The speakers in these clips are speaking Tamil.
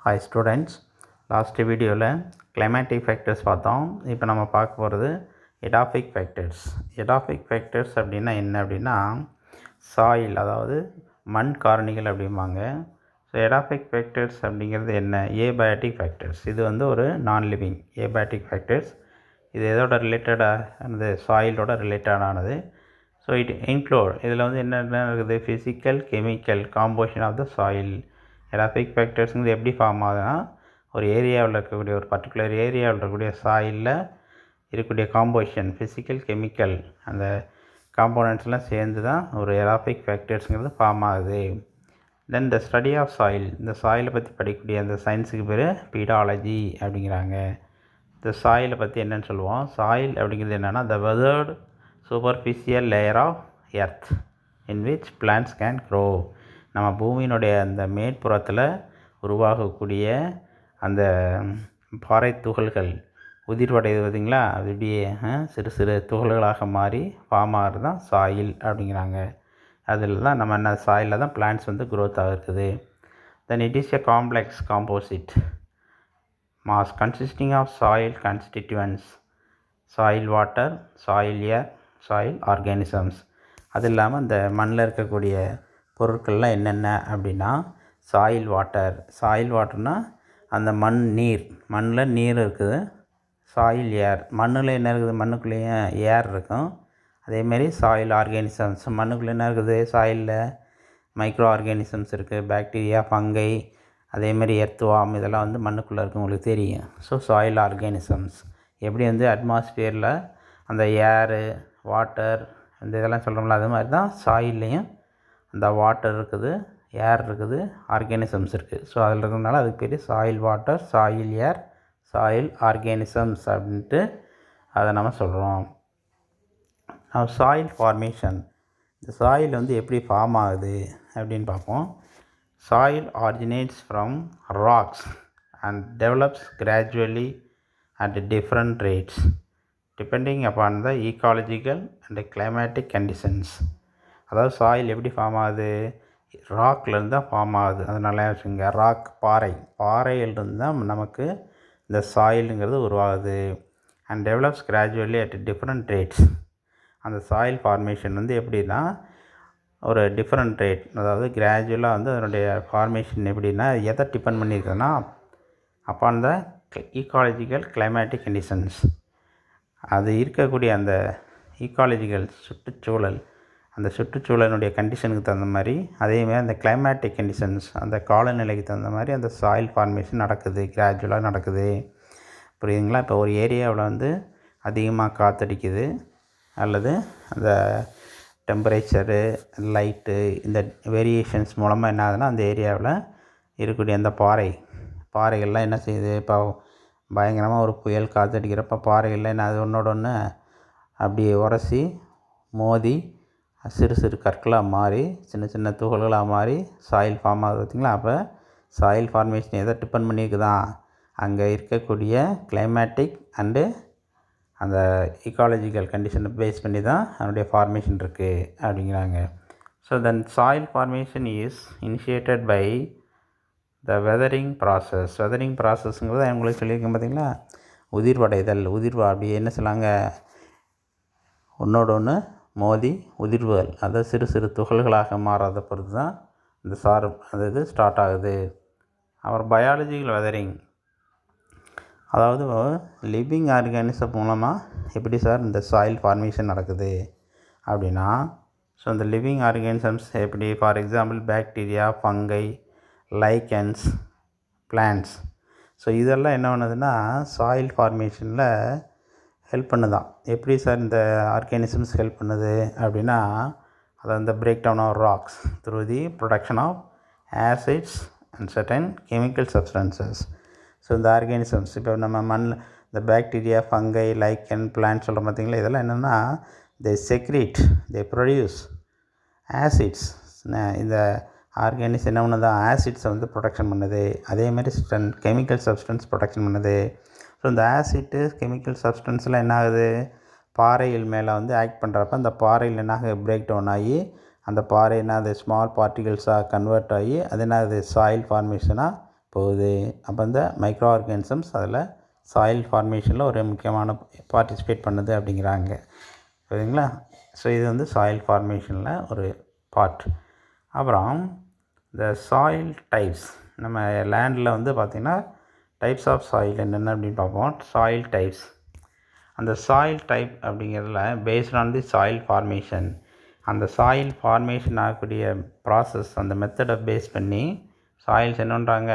ஹாய் ஸ்டூடெண்ட்ஸ், லாஸ்ட் வீடியோவில் கிளைமேட்டிக் ஃபேக்டர்ஸ் பார்த்தோம். இப்போ நம்ம பார்க்க போகிறது எடாஃபிக் ஃபேக்டர்ஸ். எடாஃபிக் ஃபேக்டர்ஸ் அப்படின்னா என்ன அப்படின்னா சாயில், அதாவது மண் காரணிகள் அப்படிம்பாங்க. ஸோ எடாஃபிக் ஃபேக்டர்ஸ் அப்படிங்கிறது என்ன? Abiotic factors. இது வந்து ஒரு நான் லிவிங் ஏபயாட்டிக் ஃபேக்டர்ஸ். இது எதோட ரிலேட்டடானது? சாயிலோட ரிலேட்டடானது. ஸோ இட் இன்க்ளூட், இதில் வந்து என்னென்ன இருக்குது? Physical, chemical composition of the soil. Edaphic ஃபேக்டர்ஸுங்கிறது எப்படி ஃபார்ம் ஆகுதுன்னா, ஒரு ஏரியாவில் இருக்கக்கூடிய, ஒரு பர்டிகுலர் ஏரியாவில் இருக்கக்கூடிய சாயிலில் இருக்கக்கூடிய காம்போசிஷன், ஃபிசிக்கல், கெமிக்கல், அந்த காம்போனன்ட்ஸ்லாம் சேர்ந்து தான் ஒரு எடாஃபிக் ஃபேக்டர்ஸுங்கிறது ஃபார்ம் ஆகுது. தென் த ஸ்டடி ஆஃப் சாயில், இந்த சாயிலை பற்றி படிக்கக்கூடிய அந்த சயின்ஸுக்கு பேர் பீடாலஜி அப்படிங்கிறாங்க. இந்த சாயிலை பற்றி என்னென்னு சொல்லுவோம். சாயில் அப்படிங்கிறது என்னென்னா the weathered superficial layer of earth in which plants can grow. நம்ம பூமியினுடைய அந்த மேற்புறத்தில் உருவாகக்கூடிய அந்த பாறை துகள்கள் உதிர்வடைவது பார்த்திங்களா, அது இப்படியே சிறு சிறு துகள்களாக மாறி ஃபார்ம் ஆகிறது தான் சாயில் அப்படிங்கிறாங்க. அதில் தான் நம்ம என்ன சாயிலில் தான் பிளான்ட்ஸ் வந்து க்ரோத் ஆகிருக்குது. Then it is a complex composite mass consisting of soil constituents, soil water, soil air, soil organisms. அது இல்லாமல் இந்த மண்ணில் இருக்கக்கூடிய பொருட்கள்லாம் என்னென்ன அப்படின்னா சாயில் வாட்டர். சாயில் வாட்டர்னால் அந்த மண் நீர், மண்ணில் நீர் இருக்குது. சாயில் ஏர், மண்ணில் என்ன இருக்குது? மண்ணுக்குள்ளேயும் ஏர் இருக்கும். அதேமாரி சாயில் ஆர்கானிசம்ஸ், மண்ணுக்குள்ளே என்ன இருக்குது? சாயிலில் மைக்ரோ ஆர்கானிசம்ஸ் இருக்குது, பாக்டீரியா, ஃபங்கை, அதேமாரி எர்த்வாம், இதெல்லாம் வந்து மண்ணுக்குள்ளே இருக்குது, உங்களுக்கு தெரியும். ஸோ சாயில் ஆர்கானிசம்ஸ் எப்படி வந்து அட்மாஸ்பியரில் அந்த ஏரு, வாட்டர், இந்த இதெல்லாம் சொல்கிறோம்ல, அது மாதிரி தான் சாயில்லையும் அந்த வாட்டர் இருக்குது, ஏர் இருக்குது, ஆர்கானிசம்ஸ் இருக்குது. ஸோ அதில் இருக்கிறதுனால அதுக்கு பேர் soil water, soil air, soil organisms அப்படின்ட்டு அதை நம்ம சொல்கிறோம். சாயில் ஃபார்மேஷன், இந்த சாயில் வந்து எப்படி ஃபார்ம் ஆகுது அப்படின்னு பார்ப்போம். Soil originates from rocks and develops gradually at different rates depending upon the ecological and climatic conditions. அதாவது சாயில் எப்படி ஃபார்ம் ஆகுது? ராக்லேருந்து தான் ஃபார்ம் ஆகுது. அதனால வச்சுங்க, ராக் பாறையிலிருந்து தான் நமக்கு இந்த சாயிலுங்கிறது உருவாகுது. And develops gradually at different rates. அந்த சாயில் ஃபார்மேஷன் வந்து எப்படின்னா ஒரு டிஃப்ரெண்ட் ரேட், அதாவது கிராஜுவலாக வந்து அதனுடைய ஃபார்மேஷன் எப்படின்னா எதை டிபெண்ட் பண்ணியிருக்குதுன்னா upon the ecological climatic conditions. அது இருக்கக்கூடிய அந்த ஈக்காலஜிக்கல் சுற்றுச்சூழல், அந்த சுற்றுச்சூழலினுடைய கண்டிஷனுக்கு தகுந்த மாதிரி, அதேமாதிரி அந்த கிளைமேட்டிக் கண்டிஷன்ஸ், அந்த காலநிலைக்கு தகுந்த மாதிரி அந்த சாயில் ஃபார்மேஷன் நடக்குது, கிராஜுவலாக நடக்குது. புரியுதுங்களா? இப்போ ஒரு ஏரியாவில் வந்து அதிகமாக காற்றடிக்குது, அல்லது அந்த டெம்பரேச்சரு, லைட்டு, இந்த வேரியேஷன்ஸ் மூலமாக என்ன ஆகுதுன்னா அந்த ஏரியாவில் இருக்கக்கூடிய அந்த பாறைகள்லாம் என்ன செய்யுது? இப்போ பயங்கரமாக ஒரு புயல் காற்றடிக்கிறப்ப பாறைகள்லாம் என்ன அது ஒன்றோட ஒன்று அப்படியே உரசி மோதி சிறு சிறு கற்களாக மாறி சின்ன சின்ன துகள்களாக மாறி சாயில் ஃபார்ம் ஆகுது பார்த்திங்களா. அப்போ சாயில் ஃபார்மேஷன் எதை டிபெண்ட் பண்ணியிருக்குதான்? அங்கே இருக்கக்கூடிய கிளைமேட்டிக் அண்டு அந்த ஈக்காலஜிக்கல் கண்டிஷனை பேஸ் பண்ணி தான் அதனுடைய ஃபார்மேஷன் இருக்குது அப்படிங்கிறாங்க. So then soil formation is initiated by the weathering process. Weathering ப்ராசஸ்ங்கிறது உங்களுக்கு சொல்லியிருக்கேன் பார்த்திங்களா, உதிர்வடைதல். அப்படி என்ன சொல்லாங்க, ஒன்றோட ஒன்று மோதி உதிர்வுகள், அதாவது சிறு சிறு துகள்களாக மாறாத பொறுத்து தான் இந்த அது ஸ்டார்ட் ஆகுது. அப்புறம் பயாலஜிக்கல் வெதரிங், அதாவது லிவிங் ஆர்கானிசம் மூலமாக எப்படி சார் இந்த சாயில் ஃபார்மேஷன் நடக்குது அப்படின்னா, ஸோ இந்த லிவிங் ஆர்கானிசம்ஸ் எப்படி? For example bacteria, fungi, lichens, plants. So இதெல்லாம் என்ன பண்ணுதுன்னா சாயில் ஃபார்மேஷனில் ஹெல்ப் பண்ணுதான். எப்படி சார் இந்த ஆர்கானிசம்ஸ் ஹெல்ப் பண்ணுது அப்படின்னா, அதாவது இந்த break down of rocks through the production of acids and certain chemical substances. So இந்த ஆர்கானிசம்ஸ் இப்போ நம்ம மண்ணில் இந்த பாக்டீரியா, ஃபங்கை, லைக்கன், பிளான்ட் சொல்கிறோம் பார்த்திங்களா, இதெல்லாம் என்னென்னா தே செக்ரீட், தே ப்ரொடியூஸ் ஆசிட்ஸ். இந்த ஆர்கானிக்ஸ் என்ன பண்ணுது? ஆசிட்ஸை வந்து ப்ரொடக்ஷன் பண்ணுது. அதேமாதிரி கெமிக்கல் சப்ஸ்டன்ஸ் ப்ரொடக்ஷன் பண்ணுது. ஸோ இந்த ஆசிட்டு, கெமிக்கல் சப்ஸ்டன்ஸ்லாம் என்ன ஆகுது? பாறைகள் மேலே வந்து ஆக்ட் பண்ணுறப்ப அந்த பாறையில் என்ன ஆகுது? பிரேக் டவுன் ஆகி அந்த பாறை என்ன ஆகுது? ஸ்மால் பார்ட்டிகல்ஸாக கன்வெர்ட் ஆகி அது என்ன ஆகுது? சாயில் ஃபார்மேஷனாக போகுது. அப்போ இந்த மைக்ரோ ஆர்கானிசம்ஸ் அதில் சாயில் ஃபார்மேஷனில் ஒரு முக்கியமான பார்ட்டிசிபேட் பண்ணுது அப்படிங்கிறாங்க. புரியுதுங்களா? ஸோ இது வந்து சாயில் ஃபார்மேஷனில் ஒரு பார்ட். அப்புறம் இந்த சாயில் டைப்ஸ், நம்ம லேண்டில் வந்து பார்த்திங்கன்னா டைப்ஸ் ஆஃப் சாயில் என்னென்ன அப்படின்னு பார்ப்போம். சாயில் டைப்ஸ், அந்த சாயில் டைப் அப்படிங்கிறதுல based on the soil formation, அந்த சாயில் ஃபார்மேஷன் ஆகக்கூடிய ப்ராசஸ், அந்த மெத்தடை பேஸ் பண்ணி சாயில்ஸ் என்னன்றாங்க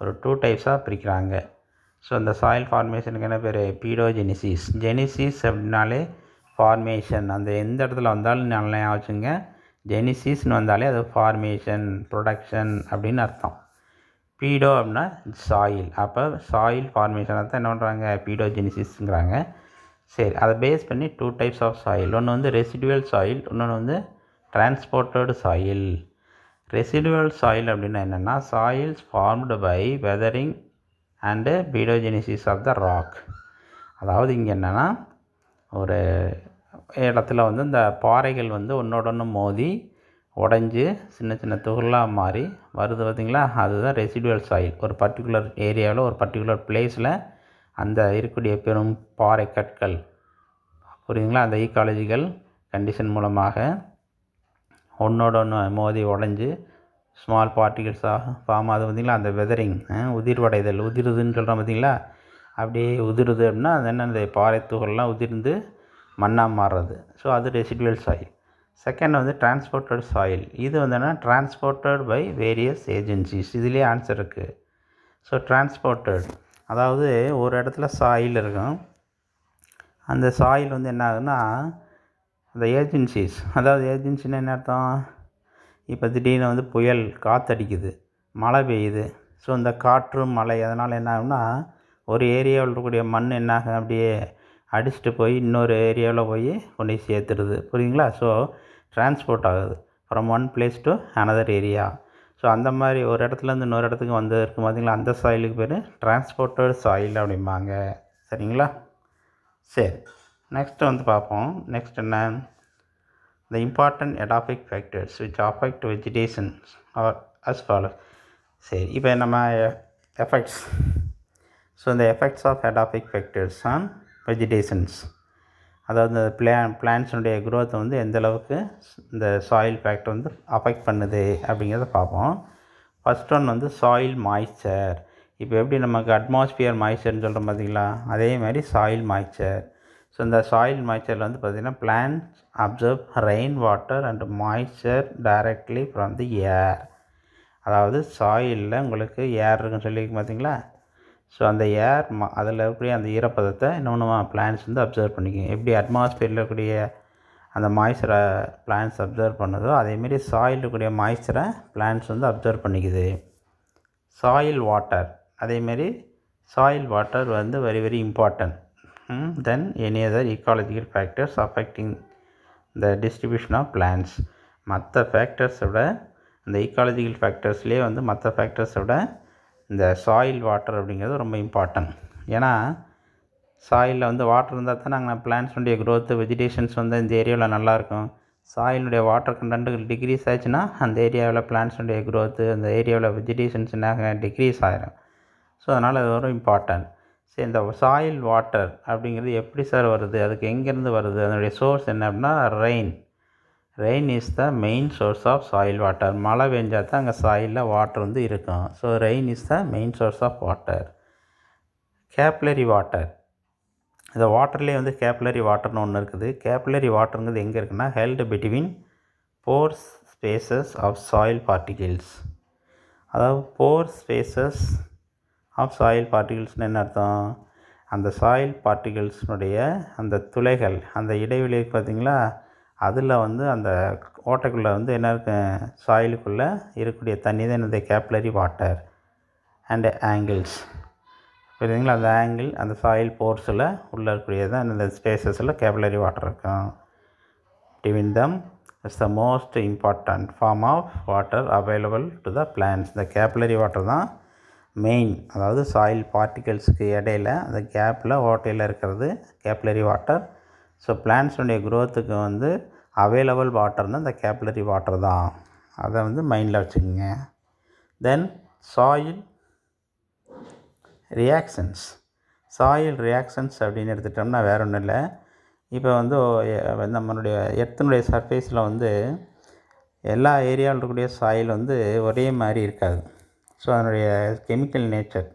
ஒரு 2 டைப்ஸாக பிரிக்கிறாங்க. ஸோ இந்த சாயில் ஃபார்மேஷனுக்கு என்ன பேர்? பீடோஜெனிசிஸ். ஜெனிசிஸ் அப்படின்னாலே ஃபார்மேஷன், அந்த எந்த இடத்துல வந்தாலும் நல்லா வச்சுங்க, ஜெனிசிஸ்னு வந்தாலே அது ஃபார்மேஷன், ப்ரொடக்ஷன் அப்படின்னு அர்த்தம். பீடோ அப்படின்னா சாயில், அப்போ சாயில் ஃபார்மேஷனை தான் என்ன பண்ணுறாங்க? பீடோஜெனிசிஸ்ங்கிறாங்க. சரி, அதை பேஸ் பண்ணி 2 டைப்ஸ் ஆஃப் சாயில், ஒன்று வந்து ரெசிடுவல் சாயில், இன்னொன்று வந்து டிரான்ஸ்போர்ட்டட் சாயில். ரெசிடுவல் சாயில் அப்படின்னா என்னென்னா soils formed by weathering and pedogenesis of the rock. அதாவது இங்கே என்னென்னா ஒரு இடத்துல வந்து இந்த பாறைகள் வந்து ஒன்றோட ஒன்று மோதி உடஞ்சி சின்ன சின்ன துகளாக மாறி வருது பார்த்திங்களா, அதுதான் ரெசிடுவல் சாயில். ஒரு பர்டிகுலர் ஏரியாவில் ஒரு பர்டிகுலர் பிளேஸில் அந்த இருக்கக்கூடிய பெரும் பாறை கற்கள், புரியுதுங்களா, அந்த ஈக்காலஜிக்கல் கண்டிஷன் மூலமாக ஒன்றோட ஒன்று மோதி உடஞ்சி ஸ்மால் பார்ட்டிகல்ஸாக ஃபார்ம் ஆகுது பார்த்திங்களா, அந்த வெதரிங், உதிர்வடைதல், உதிருதுன்னு சொல்கிறோம் பார்த்திங்களா, அப்படியே உதிருது அப்படின்னா அது என்ன, அந்த பாறை துகள்லாம் உதிர்ந்து மண்ணாக மாறுறது. ஸோ அது ரெசிடுவல் சாயில். செகண்ட் வந்து டிரான்ஸ்போர்ட்டட் சாயில். இது வந்து என்ன, டிரான்ஸ்போர்ட்டட் பை வேரியஸ் ஏஜென்சிஸ். இதுலேயே ஆன்சர் இருக்குது. ஸோ டிரான்ஸ்போர்ட்டட் அதாவது ஒரு இடத்துல சாயில் இருக்கும், அந்த சாயில் வந்து என்ன ஆகுதுன்னா அந்த ஏஜென்சிஸ், அதாவது ஏஜென்சின்னு என்ன அர்த்தம், இப்போ திடீர்னு வந்து புயல் காற்றடிக்குது, மழை பெய்யுது. ஸோ இந்த காற்று மழை அதனால் என்ன ஆகும்னா ஒரு ஏரியாவில் இருக்கக்கூடிய மண் என்ன ஆகும், அப்படியே அடிச்சுட்டு போய் இன்னொரு ஏரியாவில் போய் கொண்டு போய் சேர்த்துடுது. புரியுங்களா? ஸோ டிரான்ஸ்போர்ட் ஆகுது from one place to another area. So அந்த மாதிரி ஒரு இடத்துலேருந்து இன்னொரு இடத்துக்கு வந்து இருக்குது பார்த்திங்களா, அந்த சாயிலுக்கு பேர் டிரான்ஸ்போர்ட்டட் சாயில் அப்படிம்பாங்க. சரிங்களா? சரி, நெக்ஸ்ட் வந்து பார்ப்போம். நெக்ஸ்ட் என்ன, the important edaphic factors which affect vegetation are as follows. சரி, இப்போ நம்ம எஃபெக்ட்ஸ், ஸோ இந்த effects of edaphic factors on vegetations, அதாவது இந்த பிளான்ட்ஸுடைய க்ரோத்தை வந்து எந்த அளவுக்கு இந்த சாயில் ஃபேக்டர் வந்து அஃபெக்ட் பண்ணுது அப்படிங்கிறத பார்ப்போம். ஃபஸ்ட் ஒன் வந்து சாயில் மாய்ஸ்சர். இப்போ எப்படி நமக்கு அட்மாஸ்பியர் மாய்ஸ்சர்னு சொல்கிறோம் பார்த்திங்களா, அதே மாதிரி சாயில் மாய்ஸ்சர். ஸோ இந்த சாயில் மாய்ஸ்சரில் வந்து பார்த்திங்கன்னா plants absorb rain water and moisture directly from the air. அதாவது சாயிலில் உங்களுக்கு ஏர் இருக்குன்னு சொல்லியிருக்கோம் பார்த்திங்களா, ஸோ அந்த ஏர் அதில் இருக்கக்கூடிய அந்த ஈரப்பதத்தை இன்னொன்று பிளான்ட்ஸ் வந்து அப்சர்வ் பண்ணிக்கும். எப்படி அட்மாஸ்பியரில் இருக்கக்கூடிய அந்த மாய்ஸ்சரை பிளான்ட்ஸ் அப்சர்வ் பண்ணுதோ அதேமாரி சாயில் இருக்கக்கூடிய மாய்ஸ்சரை பிளான்ட்ஸ் வந்து அப்சர்வ் பண்ணிக்குது. சாயில் வாட்டர், அதேமாரி சாயில் வாட்டர் வந்து very very important then any other ecological factors affecting the distribution of plants. மற்ற ஃபேக்டர்ஸை விட இந்த ecological ஃபேக்டர்ஸ்லேயே வந்து மற்ற ஃபேக்டர்ஸை விட இந்த சாயில் வாட்டர் அப்படிங்கிறது ரொம்ப இம்பார்ட்டன்ட். ஏன்னா சாயிலில் வந்து வாட்டர் இருந்தால் தான் நாங்கள் பிளான்ட்ஸுடைய க்ரோத்து வெஜிடேஷன்ஸ் வந்து இந்த ஏரியாவில் நல்லாயிருக்கும். சாயிலுடைய வாட்டர் கண்டென்ட் டிக்ரீஸ் ஆச்சுன்னா அந்த ஏரியாவில் பிளான்ட்ஸுடைய க்ரோத்து, அந்த ஏரியாவில் வெஜிடேஷன்ஸ் என்ன டிக்ரீஸ் ஆகிடும். ஸோ அதனால் அது ஒரு இம்பார்ட்டன்ட். சரி, இந்த சாயில் வாட்டர் அப்படிங்கிறது எப்படி சார் வருது, அதுக்கு எங்கேருந்து வருது, அதனுடைய சோர்ஸ் என்ன அப்படின்னா rain is the main source of soil water. மழை பெஞ்சால் தான் அங்கே சாயிலில் வாட்டர் வந்து இருக்கும். So rain is the main source of water. Capillary water, இந்த வாட்டர்லேயே வந்து கேப்லரி வாட்டர்னு ஒன்று இருக்குது. கேப்லரி வாட்டருங்கிறது எங்கே இருக்குன்னா held between pore spaces of soil particles. அதாவது போர் ஸ்பேசஸ் ஆஃப் சாயில் பார்ட்டிகிள்ஸ்னு என்ன அர்த்தம், அந்த சாயில் பார்ட்டிகிள்ஸ்னுடைய அந்த துளைகள், அந்த இடைவெளி பார்த்திங்களா, அதில் வந்து அந்த ஓட்டைக்குள்ளே வந்து என்ன இருக்கு, சாயிலுக்குள்ளே இருக்கக்கூடிய தண்ணி தான் இந்த கேப்லரி வாட்டர் அண்டு ஆங்கிள்ஸ். புரியுதுங்களா? அந்த ஆங்கிள் அந்த சாயில் போர்ஸில் உள்ளே இருக்கக்கூடியது தான் இந்த ஸ்பேசஸில் கேப்லரி வாட்டர் இருக்கும். Between them is the most important form of water available to the plants. இந்த கேப்லரி வாட்டர் தான் மெயின், அதாவது சாயில் பார்ட்டிகல்ஸுக்கு இடையில அந்த கேப்பில் ஓட்டையில் இருக்கிறது கேப்லரி வாட்டர். ஸோ பிளான்ட்ஸுடைய க்ரோத்துக்கு வந்து அவைலபிள் வாட்டர்னால் இந்த கேப்லரி வாட்டர் தான். அதை வந்து மைண்டில் வச்சுக்கோங்க. தென் சாயில் ரியாக்ஷன்ஸ். சாயில் ரியாக்ஷன்ஸ் அப்படின்னு எடுத்துட்டோம்னா வேறு ஒன்றும் இல்லை. இப்போ வந்து நம்மளுடைய எர்த்தினுடைய சர்ஃபேஸில் வந்து எல்லா ஏரியாவில் இருக்கக்கூடிய சாயில் வந்து ஒரே மாதிரி இருக்காது. ஸோ அதனுடைய கெமிக்கல் நேச்சர்,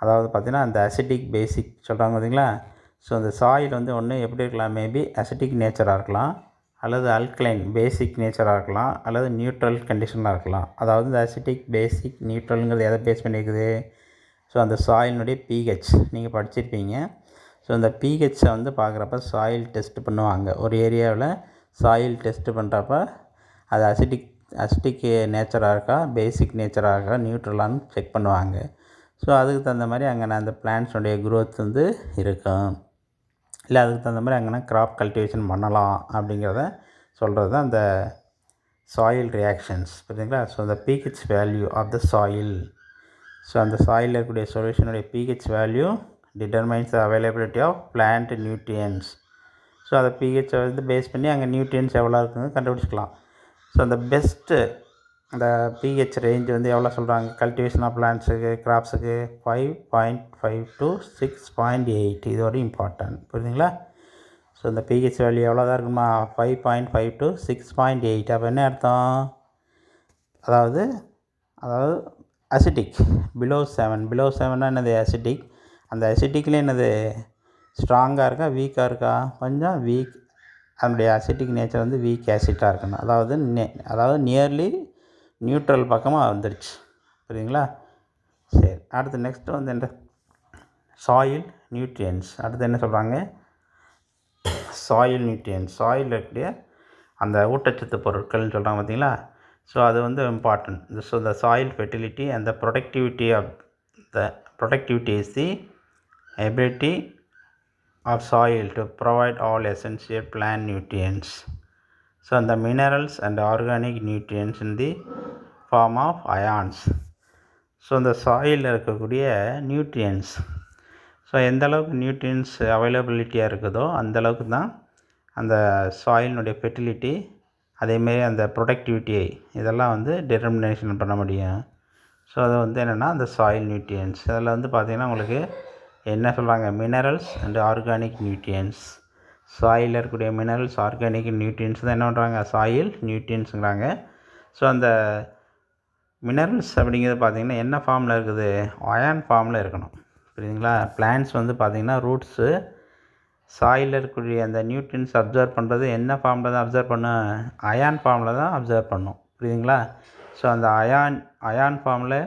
அதாவது பார்த்திங்கன்னா அந்த அசிட்டிக் பேசிக் சொல்கிறாங்க பார்த்திங்களா. ஸோ அந்த சாயில் வந்து ஒன்று எப்படி இருக்கலாம், மேபி அசிட்டிக் நேச்சராக இருக்கலாம், அல்லது அல்கலைன் பேசிக் நேச்சராக இருக்கலாம், அல்லது நியூட்ரல் கண்டிஷனாக இருக்கலாம். அதாவது இந்த அசிட்டிக் பேசிக் நியூட்ரலுங்கிறது எதை பேஸ் பண்ணியிருக்குது, ஸோ அந்த சாயிலினுடைய பிஹெச் நீங்கள் படிச்சிருப்பீங்க. ஸோ அந்த பிஹெச்சை வந்து பார்க்குறப்ப சாயில் டெஸ்ட் பண்ணுவாங்க. ஒரு ஏரியாவில் சாயில் டெஸ்ட்டு பண்ணுறப்ப அது அசிட்டிக் நேச்சராக இருக்கா, பேசிக் நேச்சராக இருக்கா, நியூட்ரலான்னு செக் பண்ணுவாங்க. ஸோ அதுக்கு தகுந்த மாதிரி அங்கே அந்த பிளான்ட்ஸுடைய க்ரோத் வந்து இருக்கும், இல்லை அதுக்கு தகுந்த மாதிரி அங்கே க்ராப் கல்டிவேஷன் பண்ணலாம் அப்படிங்கிறத சொல்கிறது தான் அந்த சாயில் ரியாக்ஷன்ஸ். புரியுதுங்களா. ஸோ அந்த pH value of the soil, so அந்த சாயிலில் இருக்கக்கூடிய சொல்யூஷனுடைய pH value determines the availability of plant nutrients. So அதை பிஹெச்சை வந்து பேஸ் பண்ணி அங்கே நியூட்ரியன்ஸ் எவ்வளோ இருக்குன்னு கண்டுபிடிச்சிக்கலாம். ஸோ அந்த பெஸ்ட்டு அந்த பிஹெச் ரேஞ்ச் வந்து எவ்வளோ சொல்கிறாங்க, கல்டிவேஷன் ஆஃப் பிளான்ட்ஸுக்கு கிராப்ஸுக்கு 5.5 to 6.8. இது ஒரு இம்பார்ட்டன்ட். புரியுதுங்களா. ஸோ இந்த பிஹெச் வேல்யூ எவ்வளோ தான் இருக்குமா, 5.5 to 6.8. அப்போ என்ன அர்த்தம், அதாவது அசிட்டிக் பிலோ 7 என்னது அசிட்டிக். அந்த அசிட்டிக்கில் என்னது ஸ்ட்ராங்காக இருக்கா வீக்காக இருக்கா, கொஞ்சம் வீக். அதனுடைய அசிட்டிக் நேச்சர் வந்து வீக் ஆசிட்டாக இருக்கணும், அதாவது நியர்லி நியூட்ரல் பக்கமாக வந்துடுச்சு. புரியுதுங்களா. சரி, அடுத்து நெக்ஸ்ட்டு வந்து என்ன, சாயில் நியூட்ரியன்ஸ். அடுத்து என்ன சொல்கிறாங்க, சாயில் நியூட்ரியன்ஸ். சாயில் இருக்கக்கூடிய அந்த ஊட்டச்சத்து பொருட்கள்னு சொல்கிறாங்க பார்த்தீங்களா. ஸோ அது வந்து important. So the soil fertility and the productivity is the ability of soil to provide all essential plant nutrients. So the minerals and organic nutrients in the form of ions. So இந்த சாயிலில் இருக்கக்கூடிய நியூட்ரியன்ஸ், ஸோ எந்த அளவுக்கு நியூட்ரியன்ஸ் அவைலபிலிட்டியாக இருக்குதோ அந்தளவுக்கு தான் அந்த சாயிலினுடைய ஃபெர்டிலிட்டி, அதேமாரி அந்த ப்ரொடக்டிவிட்டி, இதெல்லாம் வந்து டிட்டர்மினேஷன் பண்ண முடியும். ஸோ அது வந்து என்னென்னா அந்த சாயில் நியூட்ரியன்ஸ். அதில் வந்து பார்த்திங்கன்னா உங்களுக்கு என்ன சொல்கிறாங்க, மினரல்ஸ் அண்ட் ஆர்கானிக் நியூட்ரியன்ஸ். சாயிலில் இருக்கக்கூடிய மினரல்ஸ் ஆர்கானிக் நியூட்ரியன்ஸ் தான் என்ன பண்ணுறாங்க, சாயில் நியூட்ரியன்ஸுங்கிறாங்க. ஸோ அந்த மினரல்ஸ் அப்படிங்கிறது பார்த்திங்கன்னா என்ன ஃபார்மில் இருக்குது, அயான் ஃபார்மில் இருக்கணும். புரியுதுங்களா. பிளான்ட்ஸ் வந்து பார்த்திங்கன்னா ரூட்ஸு சாயிலில் இருக்கக்கூடிய அந்த நியூட்ரியன்ஸ் அப்சர்வ் பண்ணுறது என்ன ஃபார்மில் தான் அப்சர்வ் பண்ணும், அயான் ஃபார்மில் தான் அப்சர்வ் பண்ணும். புரியுதுங்களா. ஸோ அந்த அயான் ஃபார்மில்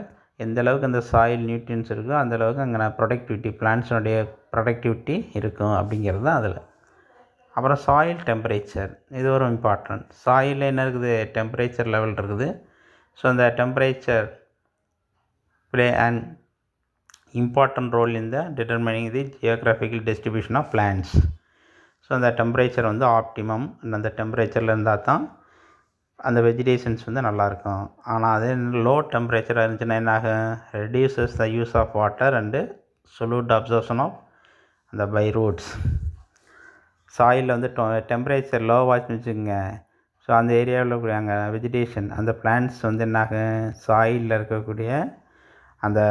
எந்த அளவுக்கு அந்த சாயில் நியூட்ரியன்ஸ் இருக்கோ அந்தளவுக்கு அங்கே ப்ரொடக்டிவிட்டி, பிளான்ட்ஸுடைய ப்ரொடக்டிவிட்டி இருக்கும் அப்படிங்கிறது தான் அதில். அப்புறம் சாயில் டெம்பரேச்சர், இது ஒரு இம்பார்ட்டன்ட். சாயிலில் என்ன இருக்குது, டெம்பரேச்சர் லெவல் இருக்குது. ஸோ அந்த temperature play and important role in the determining the geographical distribution of plants. So அந்த டெம்பரேச்சர் வந்து ஆப்டிமம், அந்த டெம்பரேச்சரில் இருந்தால் தான் அந்த வெஜிடேஷன்ஸ் வந்து நல்லாயிருக்கும். ஆனால் அதே லோ டெம்பரேச்சராக இருந்துச்சுன்னா என்ன ஆகும், reduces the use of water and solute absorption of அந்த பை ரூட்ஸ். சாயிலில் வந்து டெம்பரேச்சர் லோவாச்சுன்னு வச்சுக்கோங்க, ஸோ அந்த ஏரியாவில் இருக்கக்கூடிய அங்கே வெஜிடேஷன், அந்த பிளான்ட்ஸ் வந்து என்ன ஆகும், சாயிலில் இருக்கக்கூடிய அந்த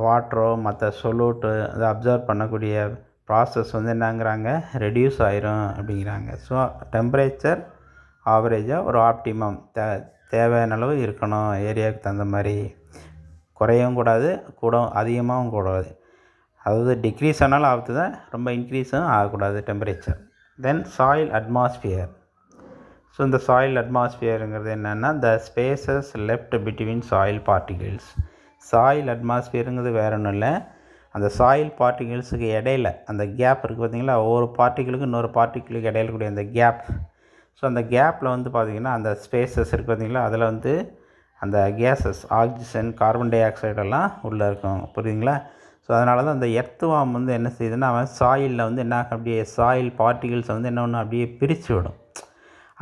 வாட்டரோ மற்ற சொல்யூட்டு அதை அப்சர்வ் பண்ணக்கூடிய ப்ராசஸ் வந்து என்னங்கிறாங்க, ரெடியூஸ் ஆயிரும் அப்படிங்கிறாங்க. ஸோ டெம்பரேச்சர் ஆவரேஜாக ஒரு ஆப்டிமம் தேவையான அளவு இருக்கணும், ஏரியாவுக்கு தகுந்த மாதிரி. குறையவும் கூடாது, அதிகமாகவும் கூடாது. அதாவது டிக்ரீஸ் ஆனாலும் ஆகுது தான், ரொம்ப இன்க்ரீஸும் ஆகக்கூடாது temperature. Then soil atmosphere. So இந்த சாயில் அட்மாஸ்பியருங்கிறது என்னென்னா the spaces left between soil particles. Soil அட்மாஸ்பியருங்கிறது வேறு ஒன்றும் இல்லை, அந்த சாயில் பார்ட்டிகிள்ஸுக்கு இடையில அந்த கேப் இருக்குது பார்த்திங்களா, ஒவ்வொரு பார்ட்டிகளுக்கு இன்னொரு பார்ட்டிகளுக்கு இடையில கூடிய அந்த கேப். ஸோ அந்த கேப்பில் வந்து பார்த்திங்கன்னா அந்த ஸ்பேசஸ் இருக்குது பார்த்திங்களா, அதில் வந்து அந்த கேஸஸ் ஆக்சிஜன், கார்பன் டை ஆக்சைடெல்லாம் உள்ளே இருக்கும். புரியுதுங்களா. ஸோ அதனால தான் அந்த எர்த்வார்ம் வந்து என்ன செய்யுதுன்னா, அவன் சாயிலில் வந்து என்ன அப்படியே சாயில் பார்ட்டிகிள்ஸை வந்து என்ன ஒன்று அப்படியே பிரித்து விடும்.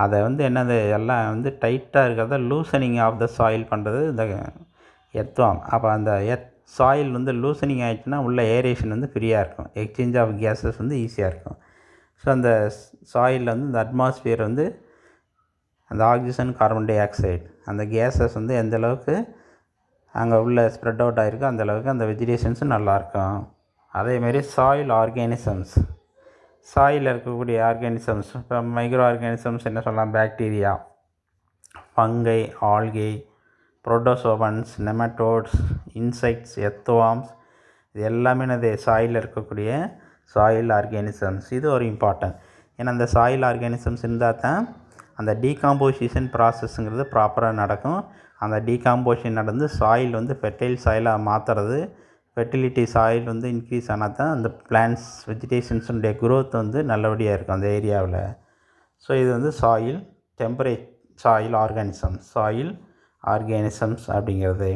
அதை வந்து என்னது எல்லாம் வந்து டைட்டாக இருக்கிறத லூசனிங் ஆஃப் த சாயில் பண்ணுறது இந்த எர்த்வார்ம். அப்போ அந்த சாயில் வந்து லூசனிங் ஆகிடுச்சுன்னா உள்ள ஏரேஷன் வந்து ஃப்ரீயாக இருக்கும், எக்ஸ்சேஞ்ச் ஆஃப் கேஸஸ் வந்து ஈஸியாக இருக்கும். ஸோ அந்த சாயிலில் வந்து இந்த அட்மாஸ்பியர் வந்து அந்த ஆக்சிஜன், கார்பன் டை ஆக்சைடு அந்த கேஸஸ் வந்து எந்த அளவுக்கு அங்கே உள்ள ஸ்ப்ரெட் அவுட் ஆகிருக்கு, அந்தளவுக்கு அந்த வெஜிடேஷன்ஸும் நல்லாயிருக்கும். அதேமாரி சாயில் ஆர்கானிசம்ஸ், சாயில் இருக்கக்கூடிய ஆர்கானிசம்ஸ், இப்போ மைக்ரோ ஆர்கானிசம்ஸ் என்ன சொல்லலாம், bacteria, fungi, algae, protozoans, nematodes, insects, earthworms, இது எல்லாமே என்னது சாயில் இருக்கக்கூடிய சாயில் ஆர்கானிசம்ஸ். இது ஒரு இம்பார்ட்டன்ட். ஏன்னா அந்த சாயில் ஆர்கானிசம்ஸ் இருந்தால் தான் அந்த டீகாம்போசிஷன் ப்ராசஸ்ங்கிறது ப்ராப்பராக நடக்கும். அந்த டீகாம்போசிஷன் நடந்து சாயில் வந்து ஃபெர்டைல் சாயிலாக மாற்றுறது, ஃபெர்டிலிட்டி சாயில் வந்து இன்க்ரீஸ் ஆனால் தான் அந்த பிளான்ட்ஸ் வெஜிடேஷன்ஸுடைய க்ரோத் வந்து நல்லபடியாக இருக்கும் அந்த ஏரியாவில். ஸோ இது வந்து சாயில் சாயில் ஆர்கானிசம்ஸ் அப்படிங்கிறது.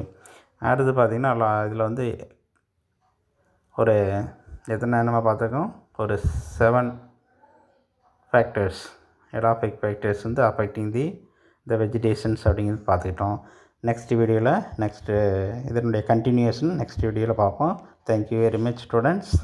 அடுத்து பார்த்திங்கன்னா இதில் வந்து ஒரு எத்தனை நம்ம பார்த்துருக்கோம், ஒரு 7 ஃபேக்டர்ஸ், எடாஃபிக் ஃபேக்டர்ஸ் வந்து அஃபெக்டிங் த வெஜிடேஷன்ஸ் அப்படிங்கிறது பார்த்துக்கிட்டோம். நெக்ஸ்ட் வீடியோவில் இதனுடைய கண்டினியூஷன் நெக்ஸ்ட் வீடியோவில் பார்ப்போம். Thank you very much students.